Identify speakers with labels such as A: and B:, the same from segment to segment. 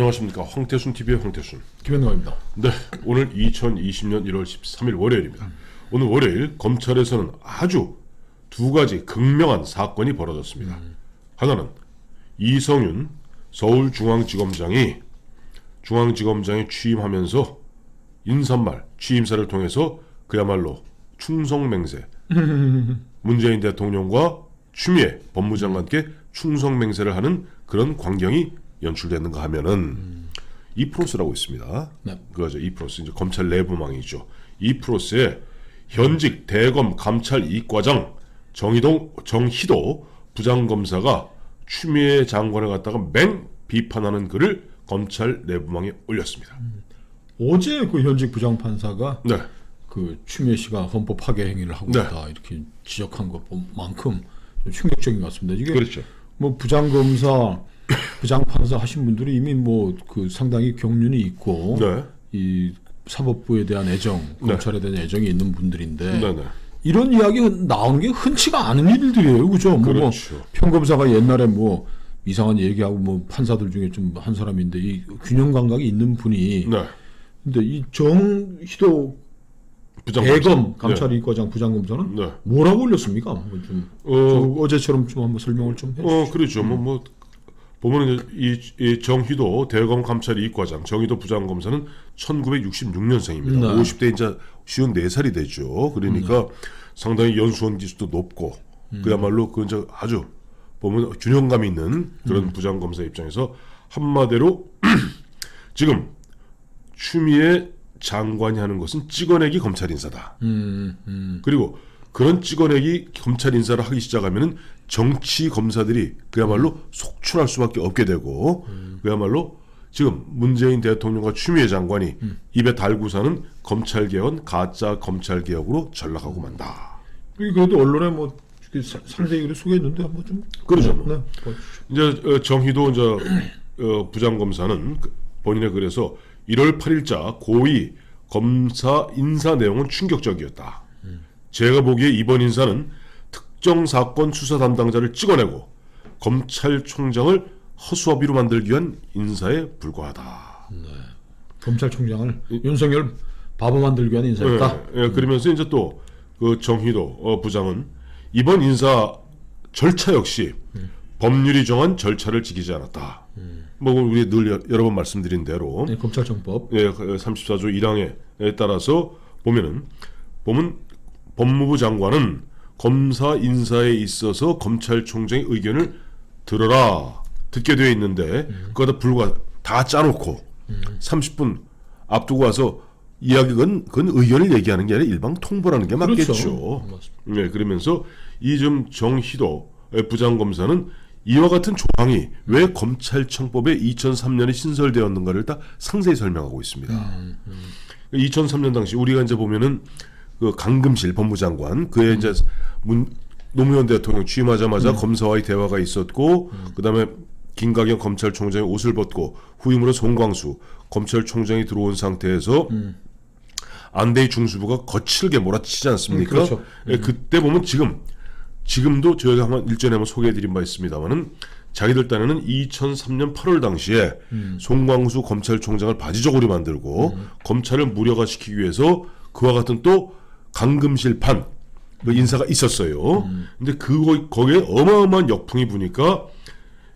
A: 안녕하십니까. 황태순 TV의 황태순
B: 김현광입니다.
A: 네, 오늘 2020년 1월 13일 월요일입니다. 오늘 월요일 검찰에서는 아주 두 가지 극명한 사건이 벌어졌습니다. 하나는 이성윤 서울중앙지검장이 취임하면서 인사말 취임사를 통해서 그야말로 충성맹세 문재인 대통령과 추미애 법무장관께 충성맹세를 하는 그런 광경이 연출되는가 하면은 이프로스라고 있습니다.
B: 네.
A: 그거죠. 이프로스 이제 검찰 내부망이죠. 이프로스의 현직 대검 감찰 이과장 정희도 부장검사가 추미애 장관을 갖다가 맹 비판하는 글을 검찰 내부망에 올렸습니다.
B: 어제 그 현직 부장판사가
A: 네.
B: 그 추미애 씨가 헌법 파괴 행위를 하고
A: 네.
B: 있다 이렇게 지적한 것만큼 좀 충격적인 것 같습니다. 이게
A: 그렇죠.
B: 뭐 부장검사, 부장판사 하신 분들이 이미 뭐 그 상당히 경륜이 있고
A: 네.
B: 이 사법부에 대한 애정, 검찰에 대한 애정이 있는 분들인데
A: 네, 네.
B: 이런 이야기가 나온 게 흔치가 않은 일들이에요, 그죠?
A: 그렇죠.
B: 뭐 평검사가 옛날에 뭐 이상한 얘기하고 뭐 판사들 중에 좀 한 사람인데 이 균형 감각이 있는 분이
A: 네.
B: 근데 이 정희도
A: 부장검사.
B: 대검 감찰이과장 부장검사는
A: 네.
B: 뭐라고 올렸습니까? 좀 어제처럼 좀 한번 설명을 좀 해주시죠.
A: 그렇죠. 뭐 보면은 이 정희도 대검 감찰 이과장, 정희도 부장검사는 1966년생입니다.
B: 네.
A: 50대 이제 54살이 되죠. 그러니까 상당히 연수원 기수도 높고 그야말로 그 이제 아주 보면 균형감 있는 그런 부장검사 입장에서 한마디로 지금 추미애 장관이 하는 것은 찍어내기 검찰 인사다. 그리고 그런 찍어내기 검찰 인사를 하기 시작하면은 정치 검사들이 그야말로 속출할 수밖에 없게 되고 그야말로 지금 문재인 대통령과 추미애 장관이 입에 달고 사는 검찰 개헌 가짜 검찰 개혁으로 전락하고 만다.
B: 그래도 언론에 뭐 상세히 소개했는데 한번 좀
A: 그러죠.
B: 네.
A: 이제 정희도 이제 부장검사는 본인의 글에서 1월 8일자 고위 검사 인사 내용은 충격적이었다. 제가 보기에 이번 인사는 특정 사건 수사 담당자를 찍어내고 검찰총장을 허수아비로 만들기 위한 인사에 불과하다.
B: 검찰총장을 윤석열 바보 만들기 위한 인사였다.
A: 그러면서 이제 또 그 정희도 부장은 이번 인사 절차 역시 법률이 정한 절차를 지키지 않았다. 뭐 우리 늘 여러 번 말씀드린 대로
B: 네, 검찰청법
A: 34조 1항에 따라서 보면 법무부 장관은 검사 인사에 있어서 검찰총장의 의견을 듣게 되어 있는데 그거다 불과 다 짜놓고 30분 앞두고 와서 그건 의견을 얘기하는 게 아니라 일방 통보라는 게 맞겠죠.
B: 그렇죠.
A: 네, 그러면서 이 좀 정희도 부장검사는 이와 같은 조항이 왜 검찰청법에 2003년에 신설되었는가를 딱 상세히 설명하고 있습니다. 2003년 당시 우리가 이제 보면은 그 강금실 법무장관 그의 이제 노무현 대통령 취임하자마자 검사와의 대화가 있었고 그다음에 김가경 검찰총장이 옷을 벗고 후임으로 송광수 검찰총장이 들어온 상태에서 안대희 중수부가 거칠게 몰아치지 않습니까?
B: 그렇죠.
A: 그때 보면 지금도 저희가 한번 일전에 한번 소개해드린 바 있습니다만은 자기들 딴에는 2003년 8월 당시에 송광수 검찰총장을 바지저고리 만들고 검찰을 무력화시키기 위해서 그와 같은 또 강금실판 그 인사가 있었어요. 근데 거기에 어마어마한 역풍이 부니까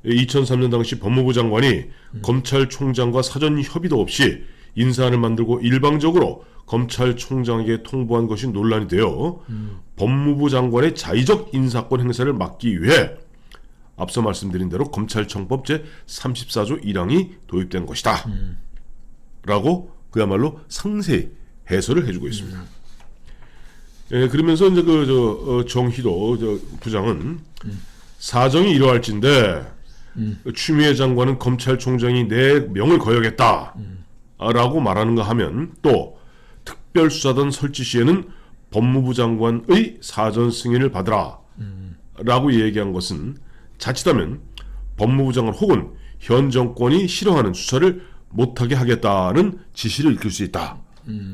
A: 2003년 당시 법무부 장관이 검찰총장과 사전 협의도 없이 인사안을 만들고 일방적으로 검찰총장에게 통보한 것이 논란이 되어 법무부 장관의 자의적 인사권 행사를 막기 위해 앞서 말씀드린 대로 검찰청법 제34조 1항이 도입된 것이다. 라고 그야말로 상세히 해설을 해주고 있습니다. 그러면서 이제 정희도 부장은 사정이 이러할진데 추미애 장관은 검찰총장이 내 명을 거역했다. 라고 말하는가 하면 또 특별수사단 설치 시에는 법무부 장관의 사전 승인을 받으라 라고 얘기한 것은 자칫하면 법무부 장관 혹은 현 정권이 싫어하는 수사를 못하게 하겠다는 지시를 읽힐 수 있다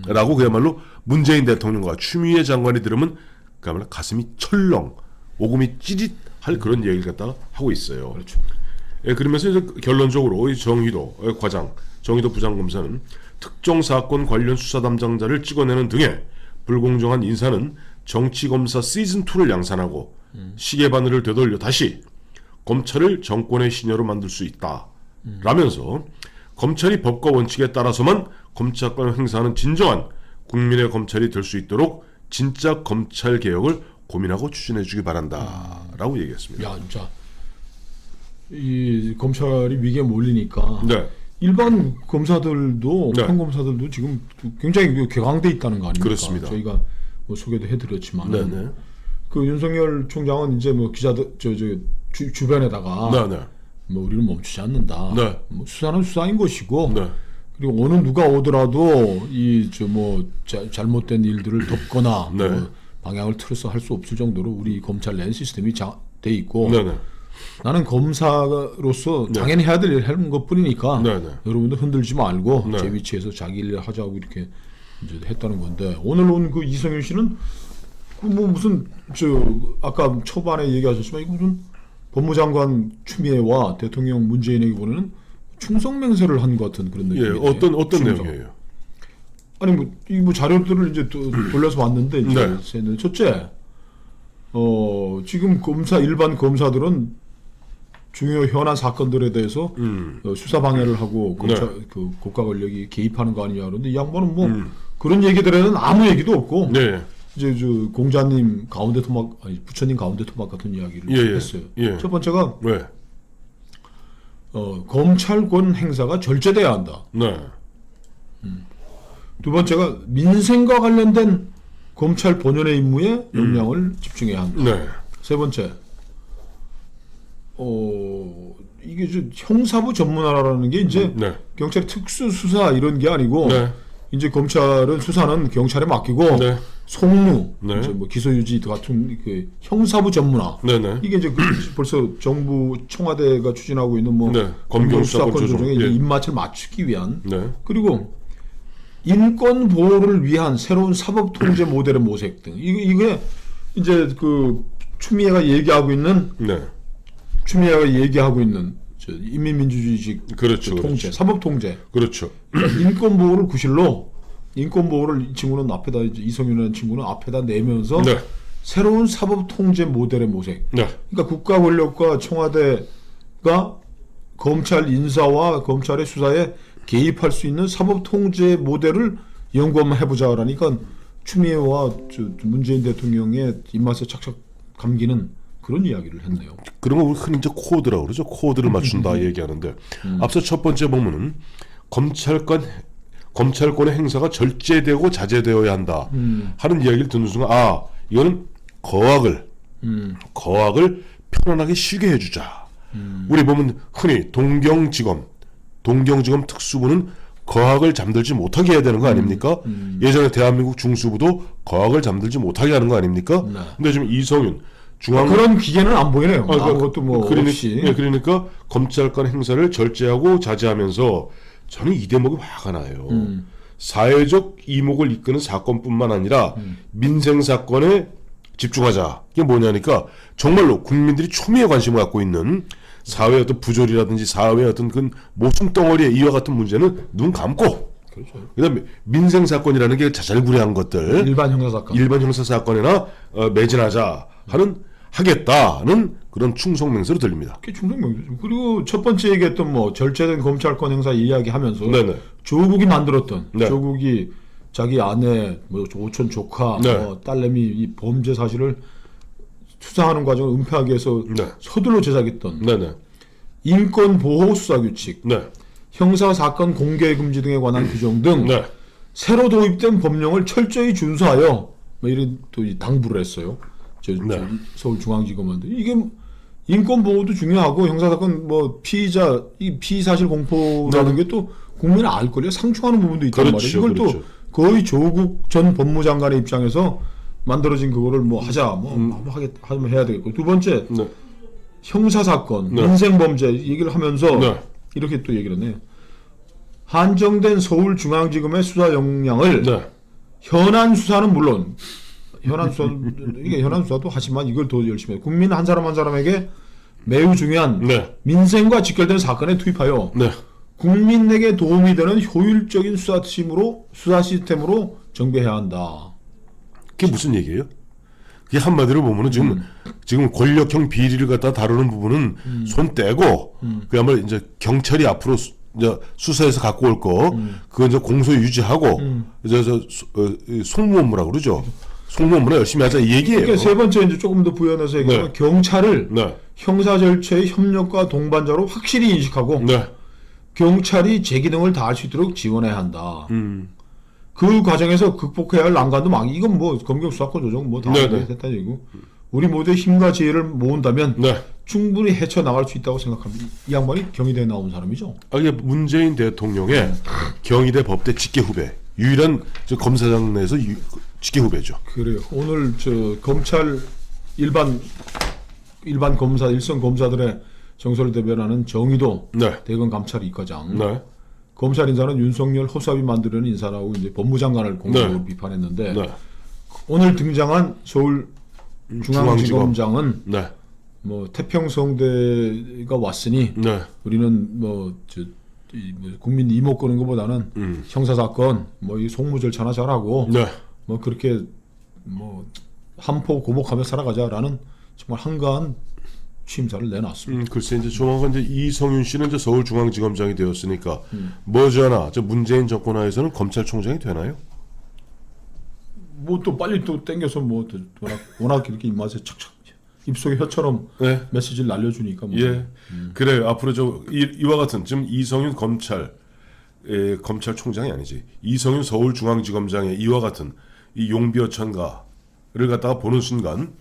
A: 라고 그야말로 문재인 대통령과 추미애 장관이 들으면 그야말로 가슴이 철렁 오금이 찌릿할 그런 얘기를 갖다가 하고 있어요.
B: 그렇죠.
A: 그러면서 이제 결론적으로 이 정의도 과장, 정의도 부장검사는 특정 사건 관련 수사 담당자를 찍어내는 등의 불공정한 인사는 정치검사 시즌2를 양산하고 시계바늘을 되돌려 다시 검찰을 정권의 시녀로 만들 수 있다 라면서 검찰이 법과 원칙에 따라서만 검찰권 행사하는 진정한 국민의 검찰이 될 수 있도록 진짜 검찰 개혁을 고민하고 추진해 주기 바란다 라고 얘기했습니다.
B: 야, 진짜 이 검찰이 위기에 몰리니까
A: 네.
B: 일반 검사들도
A: 네.
B: 평검사들도 지금 굉장히 격앙돼 있다는 거 아닙니까?
A: 그렇습니다.
B: 저희가 뭐 소개도 해드렸지만
A: 네네.
B: 그 윤석열 총장은 이제 뭐 기자들 주변에다가
A: 네네.
B: 뭐 우리는 멈추지 않는다.
A: 네.
B: 뭐 수사는 수사인 것이고
A: 네.
B: 그리고 어느 누가 오더라도 이 저 뭐 잘못된 일들을 덮거나
A: 네.
B: 뭐 방향을 틀어서 할 수 없을 정도로 우리 검찰 내 시스템이 돼 있고
A: 네네.
B: 나는 검사로서
A: 네.
B: 당연히 해야 될 일을 하는 것뿐이니까
A: 네네.
B: 여러분들 흔들지 말고
A: 네.
B: 제 위치에서 자기 일을 하자고 이렇게 이제 했다는 건데 오늘 온 그 이성윤 씨는 그 뭐 무슨 저 아까 초반에 얘기하셨지만 이거 무슨 법무장관 추미애와 대통령 문재인에게 보내는 충성 맹세를 한 것 같은 그런
A: 예,
B: 느낌이에요.
A: 어떤
B: 충성.
A: 내용이에요?
B: 아니 이 자료들을 이제 돌려서 봤는데 이제
A: 네.
B: 첫째 지금 일반 검사들은 중요 현안 사건들에 대해서 수사 방해를 하고 검찰 그 국가 권력이 개입하는 거 아니냐 그런데 이 양반은 뭐 그런 얘기들에는 아무 얘기도 없고
A: 네.
B: 이제 저 공자님 가운데 토막 아니 부처님 가운데 토막 같은 이야기를
A: 예,
B: 했어요.
A: 예.
B: 첫 번째가
A: 네.
B: 검찰권 행사가 절제돼야 한다.
A: 네.
B: 두 번째가 민생과 관련된 검찰 본연의 임무에 역량을 집중해야 한다.
A: 네.
B: 세 번째, 이게 형사부 전문화라는 게 이제
A: 네.
B: 경찰의 특수 수사 이런 게 아니고
A: 네.
B: 이제 검찰은 수사는 경찰에 맡기고
A: 네.
B: 송무,
A: 네.
B: 이제 뭐 기소유지 같은 그 형사부 전문화.
A: 네네.
B: 이게 이제 벌써 정부 청와대가 추진하고 있는 뭐
A: 네. 검경 수사권
B: 조정에
A: 조정. 예.
B: 입맛을 맞추기 위한
A: 네.
B: 그리고 인권 보호를 위한 새로운 사법 통제 모델의 모색 등 이게 이제 그 추미애가 얘기하고 있는
A: 네.
B: 저 인민민주주의식
A: 그렇죠.
B: 통제,
A: 그렇죠.
B: 사법 통제,
A: 그렇죠.
B: 인권 보호를 구실로 인권 보호를 이 친구는 앞에다 이성윤이라는 친구는 앞에다 내면서
A: 네.
B: 새로운 사법 통제 모델의 모색.
A: 네.
B: 그러니까 국가 권력과 청와대가 검찰 인사와 검찰의 수사에 개입할 수 있는 사법 통제 모델을 연구 한번 해보자라니까 추미애와 문재인 대통령의 입맛에 착착 감기는 그런 이야기를 했네요.
A: 그런 거 우리 흔히 이제 코드라고 그러죠. 코드를 맞춘다 얘기하는데 앞서 첫 번째 보면은 검찰권의 행사가 절제되고 자제되어야 한다 하는 이야기를 듣는 순간 이거는 거악을 편안하게 쉬게 해주자. 우리 보면 흔히 동경지검 특수부는 거악을 잠들지 못하게 해야 되는 거 아닙니까? 예전에 대한민국 중수부도 거악을 잠들지 못하게 하는 거 아닙니까?
B: 네.
A: 근데 지금 이성윤
B: 그런 기계는 안 보이네요. 아무것도 뭐 없이.
A: 그러니까 검찰권 행사를 절제하고 자제하면서 저는 이 대목이 화가 나요. 사회적 이목을 이끄는 사건뿐만 아니라 민생 사건에 집중하자. 이게 뭐냐니까 정말로 국민들이 초미의 관심을 갖고 있는 사회의 어떤 부조리라든지 사회의 어떤 그 모순 덩어리에 이와 같은 문제는 눈 감고
B: 그렇죠.
A: 그다음에 민생 사건이라는 게 자잘구레한 것들
B: 일반 형사 사건.
A: 일반 형사 사건이나 매진하자 하겠다는 그런 충성 맹세로 들립니다.
B: 그게 충성명세죠. 그리고 첫 번째 얘기했던 뭐 절제된 검찰권 행사 이야기하면서
A: 네네.
B: 조국이 만들었던
A: 네.
B: 조국이 자기 아내, 뭐 오촌 조카,
A: 네.
B: 뭐 딸내미 이 범죄 사실을 수사하는 과정을 은폐하기 위해서
A: 네.
B: 서둘러 제작했던
A: 네네.
B: 인권 보호 수사 규칙,
A: 네.
B: 형사 사건 공개 금지 등에 관한 규정 등
A: 네.
B: 새로 도입된 법령을 철저히 준수하여 뭐 이런 또 당부를 했어요. 저 서울중앙지검한테 이게 인권 보호도 중요하고 형사사건 뭐 피의자 이 피의사실 공포라는 게 또 국민은 알 걸요. 상충하는 부분도 있단
A: 그렇죠,
B: 말이에요. 이걸
A: 그렇죠.
B: 또 거의 조국 전 법무장관의 입장에서 만들어진 그거를 뭐 하자 하면 해야 되겠고 두 번째
A: 네.
B: 형사사건
A: 네.
B: 민생범죄 얘기를 하면서
A: 네.
B: 이렇게 또 얘기를 했네요. 한정된 서울중앙지검의 수사 역량을
A: 네.
B: 현안 수사는 물론 현안 수사도 하지만 이걸 더 열심히 해. 국민 한 사람 한 사람에게 매우 중요한
A: 네.
B: 민생과 직결된 사건에 투입하여
A: 네.
B: 국민에게 도움이 되는 효율적인 수사 시스템으로 정비해야 한다.
A: 그게 무슨 얘기예요? 그게 한마디로 보면은 지금 권력형 비리를 갖다 다루는 부분은 손 떼고 그야말로 이제 경찰이 앞으로 이제 수사해서 갖고 올 거 그거 이제 공소 유지하고 이제 송무업무라고 그러죠. 송무업무나 열심히 하자 이 얘기예요.
B: 그러니까 세 번째 이제 조금 더 부연해서 얘기하면
A: 네.
B: 경찰을
A: 네.
B: 형사 절차의 협력과 동반자로 확실히 인식하고
A: 네.
B: 경찰이 제 기능을 다할 수 있도록 지원해야 한다.
A: 음.
B: 그 과정에서 극복해야 할 난관도 많이 이건 뭐 검경 수사권 조정 뭐다
A: 네네.
B: 됐다는 얘기고 우리 모두의 힘과 지혜를 모은다면
A: 네.
B: 충분히 헤쳐나갈 수 있다고 생각합니다. 이 양반이 경희대에 나온 사람이죠.
A: 이게 문재인 대통령의 경희대 법대 직계 후배 유일한 저 검사장 내에서 직계 후배죠.
B: 그래요. 오늘 저 검찰 일반 검사 일선 검사들의 정서를 대변하는 정의도
A: 네.
B: 대검 감찰 이과장.
A: 네.
B: 검찰 인사는 윤석열 허수아비 만들려는 인사라고 이제 법무장관을 공격으로
A: 네.
B: 비판했는데
A: 네.
B: 오늘 등장한 서울 중앙지검장은
A: 네.
B: 뭐 태평성대가 왔으니
A: 네.
B: 우리는 뭐 국민 이목 끄는 것보다는 형사 사건 뭐 이 송무 절차나 잘하고
A: 네.
B: 뭐 그렇게 뭐 한포 고목하며 살아가자라는 정말 한가한 취임사를 내놨습니다.
A: 글쎄 이제 조만간 이제 이성윤 씨는 이제 서울중앙지검장이 되었으니까 머지않아 저 문재인 정권 하에서는 검찰총장이 되나요?
B: 뭐 또 빨리 또 땡겨서 뭐 워낙 이렇게 입맛에 착착 입속에 혀처럼
A: 네.
B: 메시지를 날려주니까 뭐.
A: 예. 그래요. 앞으로 이와 같은 지금 이성윤 검찰총장이 아니지. 이성윤 서울중앙지검장의 이와 같은 이 용비어천가를 갖다가 보는 순간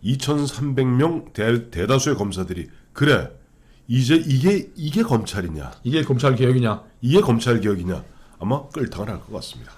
A: 2,300명 대다수의 검사들이 그래 이제 이게 검찰이냐
B: 이게 검찰 개혁이냐?
A: 이게 검찰 개혁이냐 아마 끌당을 할 것 같습니다.